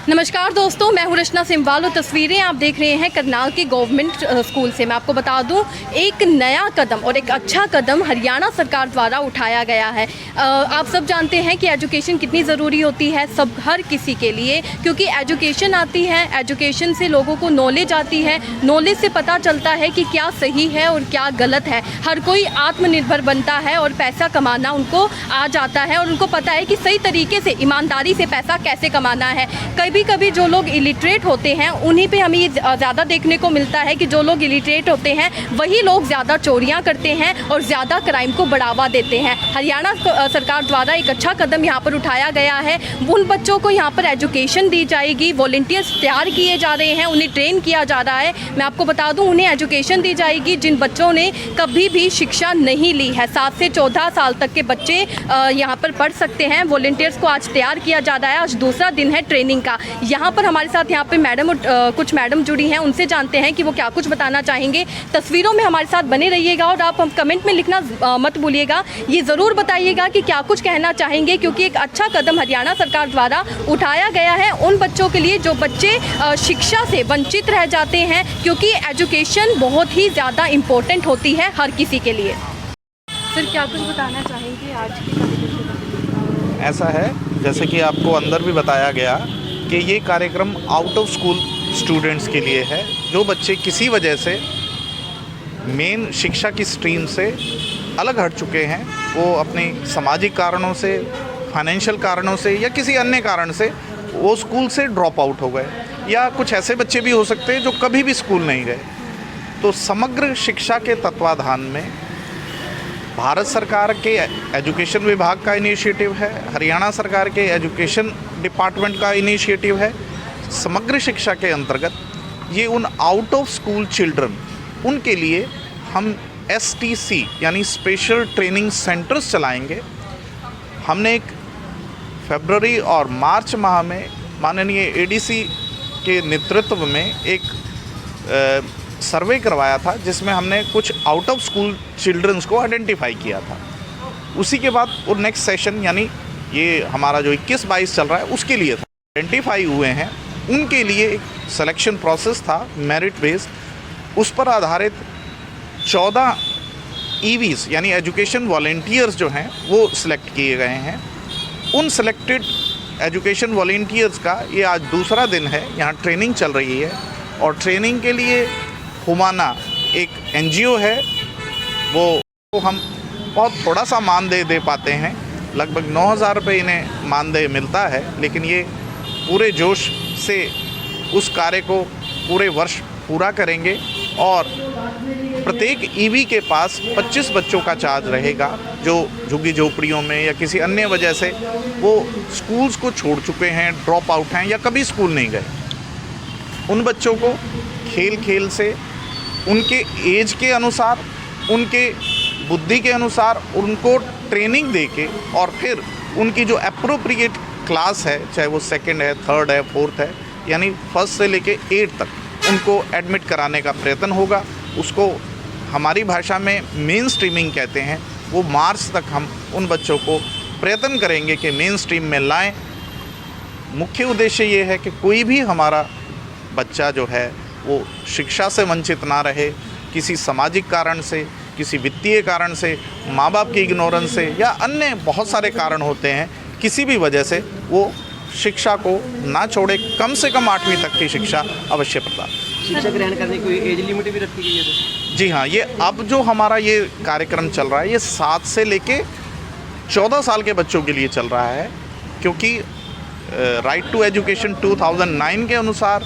नमस्कार दोस्तों, मैं हूं रचना सिमवाल और तस्वीरें आप देख रहे हैं करनाल के गवर्नमेंट स्कूल से। मैं आपको बता दूं, एक नया कदम और एक अच्छा कदम हरियाणा सरकार द्वारा उठाया गया है। आप सब जानते हैं कि एजुकेशन कितनी ज़रूरी होती है हर किसी के लिए, क्योंकि एजुकेशन आती है, एजुकेशन से लोगों को नॉलेज आती है, नॉलेज से पता चलता है कि क्या सही है और क्या गलत है। हर कोई आत्मनिर्भर बनता है और पैसा कमाना उनको आ जाता है और उनको पता है कि सही तरीके से ईमानदारी से पैसा कैसे कमाना है। कभी कभी जो लोग इलिटरेट होते हैं उन्हीं पे हमें ज़्यादा देखने को मिलता है कि जो लोग इलिटरेट होते हैं वही लोग ज़्यादा चोरियां करते हैं और ज़्यादा क्राइम को बढ़ावा देते हैं। हरियाणा सरकार द्वारा एक अच्छा कदम यहाँ पर उठाया गया है। उन बच्चों को यहाँ पर एजुकेशन दी जाएगी, वॉलंटियर्स तैयार किए जा रहे हैं, उन्हें ट्रेन किया जा रहा है। मैं आपको बता दूँ, उन्हें एजुकेशन दी जाएगी जिन बच्चों ने कभी भी शिक्षा नहीं ली है। 7 से 14 साल तक के बच्चे यहाँ पर पढ़ सकते हैं। वॉलंटियर्स को आज तैयार किया जा रहा है। आज दूसरा दिन है ट्रेनिंग का। यहाँ पर हमारे साथ यहाँ पे कुछ मैडम जुड़ी हैं, उनसे जानते हैं कि वो क्या कुछ बताना चाहेंगे। तस्वीरों में हमारे साथ बने रहिएगा और आप हम कमेंट में लिखना मत भूलिएगा। ये ज़रूर बताइएगा कि क्या कुछ कहना चाहेंगे, क्योंकि एक अच्छा कदम हरियाणा सरकार द्वारा उठाया गया है उन बच्चों के लिए जो बच्चे शिक्षा से वंचित रह जाते हैं, क्योंकि एजुकेशन बहुत ही ज़्यादा इम्पोर्टेंट होती है हर किसी के लिए। सर, क्या कुछ बताना चाहेंगे आज की कार्यक्रम? ऐसा है, जैसे कि आपको अंदर भी बताया गया कि ये कार्यक्रम आउट ऑफ स्कूल स्टूडेंट्स के लिए है, जो बच्चे किसी वजह से मेन शिक्षा की स्ट्रीम से अलग हट चुके हैं। वो अपने सामाजिक कारणों से, फाइनेंशियल कारणों से या किसी अन्य कारण से वो स्कूल से ड्रॉप आउट हो गए, या कुछ ऐसे बच्चे भी हो सकते हैं जो कभी भी स्कूल नहीं गए। तो समग्र शिक्षा के तत्वाधान में भारत सरकार के एजुकेशन विभाग का इनिशिएटिव है, हरियाणा सरकार के एजुकेशन डिपार्टमेंट का इनिशिएटिव है। समग्र शिक्षा के अंतर्गत ये उन आउट ऑफ स्कूल चिल्ड्रन, उनके लिए हम STC यानी स्पेशल ट्रेनिंग सेंटर्स चलाएंगे। हमने एक फरवरी और मार्च माह में माननीय ADC के नेतृत्व में एक सर्वे करवाया था, जिसमें हमने कुछ आउट ऑफ स्कूल चिल्ड्रंस को आइडेंटिफाई किया था। उसी के बाद वो नेक्स्ट सेशन यानी ये हमारा जो 21-22 चल रहा है उसके लिए था। आइडेंटिफाई हुए हैं, उनके लिए एक सिलेक्शन प्रोसेस था मेरिट बेस्ड। उस पर आधारित 14 EVs यानी एजुकेशन वॉलंटियर्स जो हैं वो सिलेक्ट किए गए हैं। उन सिलेक्टेड एजुकेशन वॉलंटियर्स का ये आज दूसरा दिन है, यहाँ ट्रेनिंग चल रही है। और ट्रेनिंग के लिए हुमाना एक NGO है, वो हम बहुत थोड़ा सा मानदेय दे पाते हैं, लगभग 9,000 रुपये इन्हें मानदेय मिलता है। लेकिन ये पूरे जोश से उस कार्य को पूरे वर्ष पूरा करेंगे और प्रत्येक EV के पास 25 बच्चों का चार्ज रहेगा, जो झुग्गी झोपड़ियों में या किसी अन्य वजह से वो स्कूल्स को छोड़ चुके हैं, ड्रॉप आउट हैं या कभी स्कूल नहीं गए। उन बच्चों को खेल खेल से, उनके एज के अनुसार, उनके बुद्धि के अनुसार उनको ट्रेनिंग देके और फिर उनकी जो एप्रोप्रिएट क्लास है, चाहे वो 2nd है, 3rd है, 4th है, यानी 1st से लेके 8th तक उनको एडमिट कराने का प्रयत्न होगा। उसको हमारी भाषा में मेन स्ट्रीमिंग कहते हैं। वो मार्च तक हम उन बच्चों को प्रयत्न करेंगे कि मेन स्ट्रीम में लाएं। मुख्य उद्देश्य ये है कि कोई भी हमारा बच्चा जो है वो शिक्षा से वंचित ना रहे, किसी सामाजिक कारण से, किसी वित्तीय कारण से, माँ बाप की इग्नोरेंस से या अन्य बहुत सारे कारण होते हैं, किसी भी वजह से वो शिक्षा को ना छोड़े। कम से कम 8वीं तक की शिक्षा अवश्य प्रदान। शिक्षा ग्रहण करने की कोई एज लिमिट भी रखी गई है? जी हाँ, ये अब जो हमारा ये कार्यक्रम चल रहा है ये 7 से लेके 14 साल के बच्चों के लिए चल रहा है, क्योंकि राइट टू एजुकेशन 2009 के अनुसार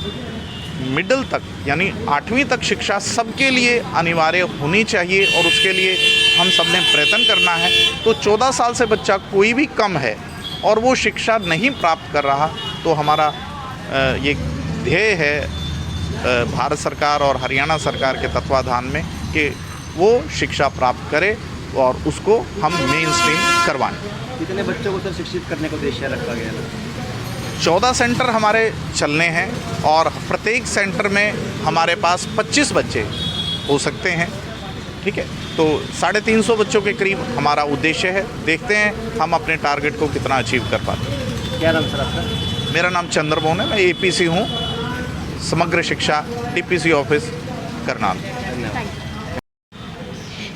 मिडिल तक यानी 8वीं तक शिक्षा सबके लिए अनिवार्य होनी चाहिए और उसके लिए हम सब ने प्रयत्न करना है। तो 14 साल से बच्चा कोई भी कम है और वो शिक्षा नहीं प्राप्त कर रहा, तो हमारा ये ध्येय है भारत सरकार और हरियाणा सरकार के तत्वाधान में कि वो शिक्षा प्राप्त करे और उसको हम मेन स्ट्रीम करवाएं। कितने बच्चों को सर शिक्षित करने का उद्देश्य रखा गया है? 14 सेंटर हमारे चलने हैं और प्रत्येक सेंटर में हमारे पास 25 बच्चे हो सकते हैं। ठीक है, तो 350 बच्चों के करीब हमारा उद्देश्य है। देखते हैं हम अपने टारगेट को कितना अचीव कर पाते हैं। क्या नाम सर आपका? मेरा नाम चंद्रमोहन है, मैं एपीसी हूँ, समग्र शिक्षा डीपीसी ऑफिस करनाल।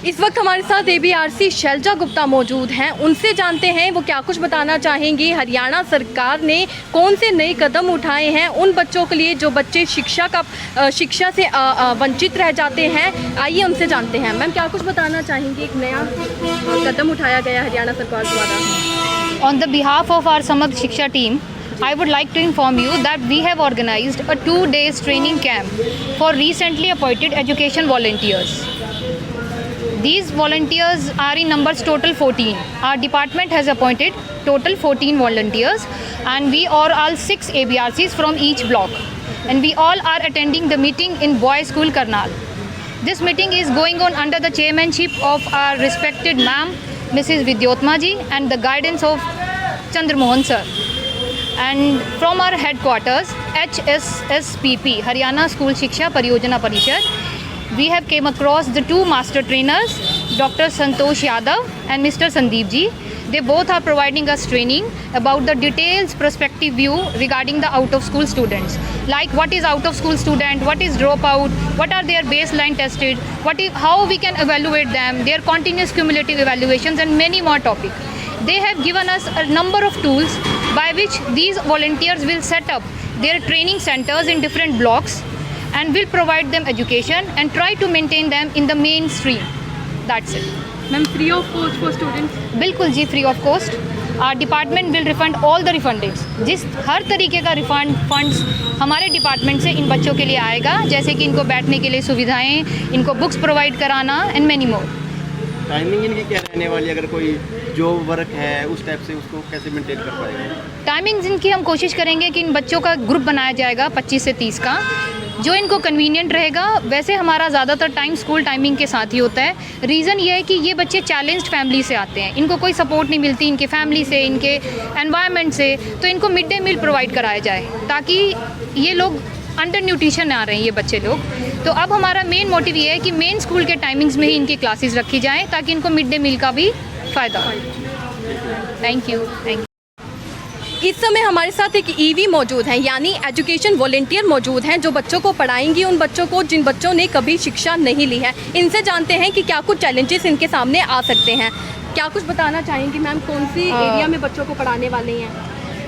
इस वक्त हमारे साथ एबीआरसी शैलजा गुप्ता मौजूद हैं, उनसे जानते हैं वो क्या कुछ बताना चाहेंगी। हरियाणा सरकार ने कौन से नए कदम उठाए हैं उन बच्चों के लिए जो बच्चे शिक्षा से वंचित रह जाते हैं। आइए उनसे जानते हैं। मैम, क्या कुछ बताना चाहेंगी, एक नया कदम उठाया गया हरियाणा सरकार द्वारा? On the behalf of our Samagr Shiksha team, I would like to inform you that we have organized a 2-day training camp for recently appointed education volunteers. These volunteers are in numbers total 14. Our department has appointed total 14 volunteers, and we are all 6 ABRCs from each block, and we all are attending the meeting in Boys School Karnal. This meeting is going on under the chairmanship of our respected ma'am, Mrs. Vidyotma ji, and the guidance of Chandramohan sir. And from our headquarters, HSSPP, Haryana School Shiksha Pariyojana Parishad, we have came across the 2 master trainers, Dr. Santosh Yadav and Mr. Sandeep ji. They both are providing us training about the details perspective view regarding the out of school students, like what is out of school student, what is dropout, what are their baseline tested, how we can evaluate them, their continuous cumulative evaluations, and many more topics. They have given us a number of tools by which these volunteers will set up their training centers in different blocks and will provide them education and try to maintain them in the mainstream. That's it. Ma'am, free of cost for students? बिल्कुल जी, free of cost. Our department will refund all the refundeds. हर तरीके का refund funds हमारे department से इन बच्चों के लिए आएगा, जैसे कि इनको बैठने के लिए सुविधाएं, इनको बुक्स प्रोवाइड कराना एंड मैनी मोर. टाइमिंग इनकी क्या रहने वाली, अगर कोई जो वर्क है उस टाइप से उसको कैसे मेंटेन कर पाएगा? टाइमिंग्स इनकी हम कोशिश करेंगे कि इन बच्चों का ग्रुप बनाया जाएगा 25 से 30 का, जो इनको कन्वीनियंट रहेगा. वैसे हमारा ज़्यादातर टाइम स्कूल टाइमिंग के साथ ही होता है. रीज़न ये है कि ये बच्चे चैलेंज्ड फैमिली से आते हैं, इनको कोई सपोर्ट नहीं मिलती इनके फैमिली से, इनके एनवायरनमेंट से, तो इनको मिड डे मील प्रोवाइड कराया जाए ताकि ये लोग अंडर न्यूट्रिशन आ रहे हैं ये बच्चे लोग. तो अब हमारा मेन मोटिव ये है कि मेन स्कूल के टाइमिंग्स में ही इनकी क्लासेस रखी जाएँ ताकि इनको मिड डे मील का भी फ़ायदा हो. Thank you. इस समय हमारे साथ एक ईवी मौजूद हैं, यानी एजुकेशन वॉलेंटियर मौजूद हैं, जो बच्चों को पढ़ाएंगी, उन बच्चों को जिन बच्चों ने कभी शिक्षा नहीं ली है. इनसे जानते हैं कि क्या कुछ चैलेंजेस इनके सामने आ सकते हैं. क्या कुछ बताना चाहेंगी मैम, कौन सी एरिया में बच्चों को पढ़ाने वाले हैं?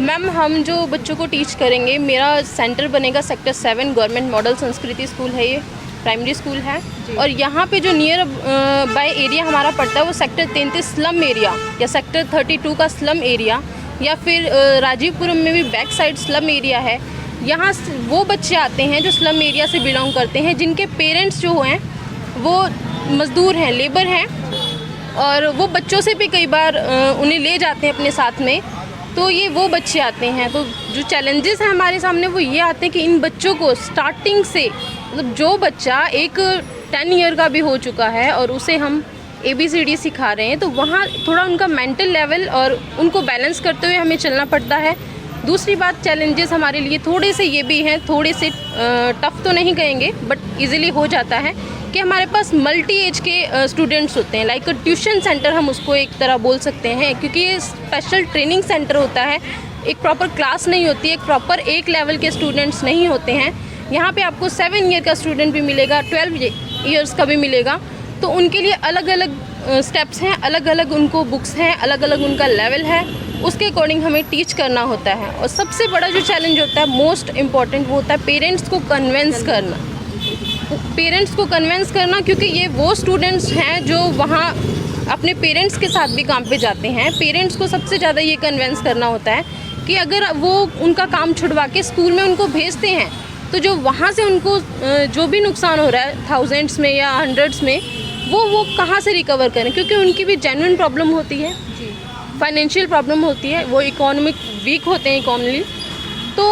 मैम, हम जो बच्चों को टीच करेंगे, मेरा सेंटर बनेगा सेक्टर 7 गवर्नमेंट मॉडल संस्कृति स्कूल है, ये प्राइमरी स्कूल है. और यहाँ पे जो नियर बाय एरिया हमारा पड़ता है वो सेक्टर 33 स्लम एरिया या सेक्टर 32 का स्लम एरिया, या फिर राजीवपुरम में भी बैक साइड स्लम एरिया है. यहाँ वो बच्चे आते हैं जो स्लम एरिया से बिलोंग करते हैं, जिनके पेरेंट्स जो हैं वो मज़दूर हैं, लेबर हैं, और वो बच्चों से भी कई बार उन्हें ले जाते हैं अपने साथ में. तो ये वो बच्चे आते हैं. तो जो चैलेंजेस हैं हमारे सामने वो ये आते हैं कि इन बच्चों को स्टार्टिंग से, मतलब जो बच्चा एक 10 ईयर का भी हो चुका है और उसे हम ABCD सिखा रहे हैं, तो वहाँ थोड़ा उनका मेंटल लेवल और उनको बैलेंस करते हुए हमें चलना पड़ता है. दूसरी बात, चैलेंजेस हमारे लिए थोड़े से ये भी हैं, थोड़े से टफ़ तो नहीं कहेंगे बट इजीली हो जाता है कि हमारे पास मल्टी एज के स्टूडेंट्स होते हैं. लाइक ट्यूशन सेंटर हम उसको एक तरह बोल सकते हैं, क्योंकि ये स्पेशल ट्रेनिंग सेंटर होता है. एक प्रॉपर क्लास नहीं होती, एक प्रॉपर एक लेवल के स्टूडेंट्स नहीं होते हैं. यहाँ पे आपको 7 ईयर का स्टूडेंट भी मिलेगा, 12 ईयर्स का भी मिलेगा. तो उनके लिए अलग अलग स्टेप्स हैं, अलग अलग उनको बुक्स हैं, अलग अलग उनका लेवल है, उसके अकॉर्डिंग हमें टीच करना होता है. और सबसे बड़ा जो चैलेंज होता है, मोस्ट इम्पॉर्टेंट, वो होता है पेरेंट्स को कन्विंस करना. पेरेंट्स को कन्विंस करना, क्योंकि ये वो स्टूडेंट्स हैं जो वहाँ अपने पेरेंट्स के साथ भी काम पे जाते हैं. पेरेंट्स को सबसे ज़्यादा ये कन्विंस करना होता है कि अगर वो उनका काम छुड़वा के स्कूल में उनको भेजते हैं, तो जो वहाँ से उनको जो भी नुकसान हो रहा है थाउजेंड्स में या हंड्रेड्स में, वो कहाँ से रिकवर करें, क्योंकि उनकी भी जेन्युइन प्रॉब्लम होती है, फाइनेंशियल प्रॉब्लम होती है, वो इकोनॉमिक वीक होते हैं इकोनॉमी. तो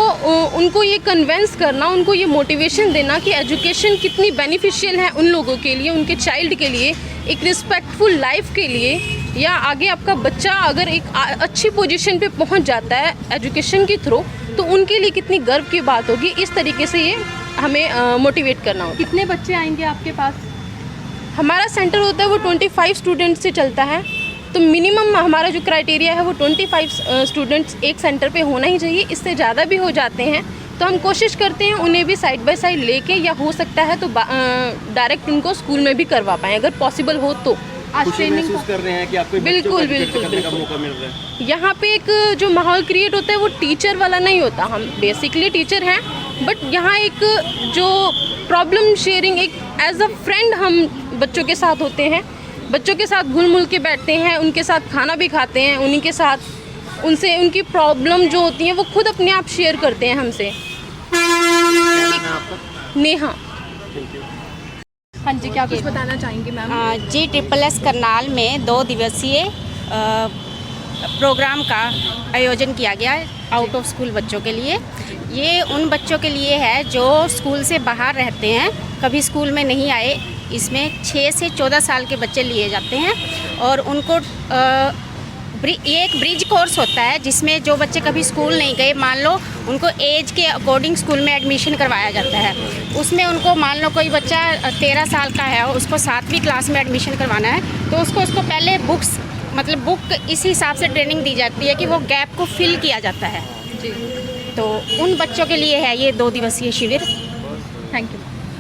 उनको ये कन्विंस करना, उनको ये मोटिवेशन देना कि एजुकेशन कितनी बेनिफिशियल है उन लोगों के लिए, उनके चाइल्ड के लिए, एक रिस्पेक्टफुल लाइफ के लिए, या आगे आपका बच्चा अगर एक अच्छी पोजीशन पे पहुंच जाता है एजुकेशन के थ्रू, तो उनके लिए कितनी गर्व की बात होगी. इस तरीके से ये हमें मोटिवेट करना होगा. कितने बच्चे आएंगे आपके पास? हमारा सेंटर होता है वो 25 स्टूडेंट से चलता है. तो मिनिमम हमारा जो क्राइटेरिया है वो 25 स्टूडेंट्स एक सेंटर पे होना ही चाहिए। इससे ज़्यादा भी हो जाते हैं तो हम कोशिश करते हैं उन्हें भी साइड बाय साइड लेके, या हो सकता है तो डायरेक्ट उनको स्कूल में भी करवा पाएँ अगर पॉसिबल हो तो। आज खुशी ट्रेनिंग महसूस कर रहे हैं कि आपको बिल्कुल, बच्चों को बिल्कुल, करने का बिल्कुल। मौका मिल रहा है। यहाँ पे एक जो माहौल क्रिएट होता है वो टीचर वाला नहीं होता। हम बेसिकली टीचर हैं, बट यहाँ एक जो प्रॉब्लम शेयरिंग, एक एज अ फ्रेंड हम बच्चों के साथ होते हैं, बच्चों के साथ घुल मिल के बैठते हैं, उनके साथ खाना भी खाते हैं, उन्हीं के साथ उनसे उनकी प्रॉब्लम जो होती है वो खुद अपने आप शेयर करते हैं हमसे। नेहा। हाँ जी, क्या कुछ बताना चाहेंगे मैम? GSSS करनाल में 2 दिवसीय प्रोग्राम का आयोजन किया गया है आउट ऑफ स्कूल बच्चों के लिए। ये उन बच्चों के लिए है जो स्कूल से बाहर रहते हैं, कभी स्कूल में नहीं आए। इसमें 6 से 14 साल के बच्चे लिए जाते हैं और उनको ये एक ब्रिज कोर्स होता है जिसमें जो बच्चे कभी स्कूल नहीं गए, मान लो उनको एज के अकॉर्डिंग स्कूल में एडमिशन करवाया जाता है। उसमें उनको मान लो कोई बच्चा 13 साल का है, उसको 7वीं क्लास में एडमिशन करवाना है, तो उसको पहले बुक इस हिसाब से ट्रेनिंग दी जाती है कि वो गैप को फिल किया जाता है। जी, तो उन बच्चों के लिए है ये 2 दिवसीय शिविर। Thank you.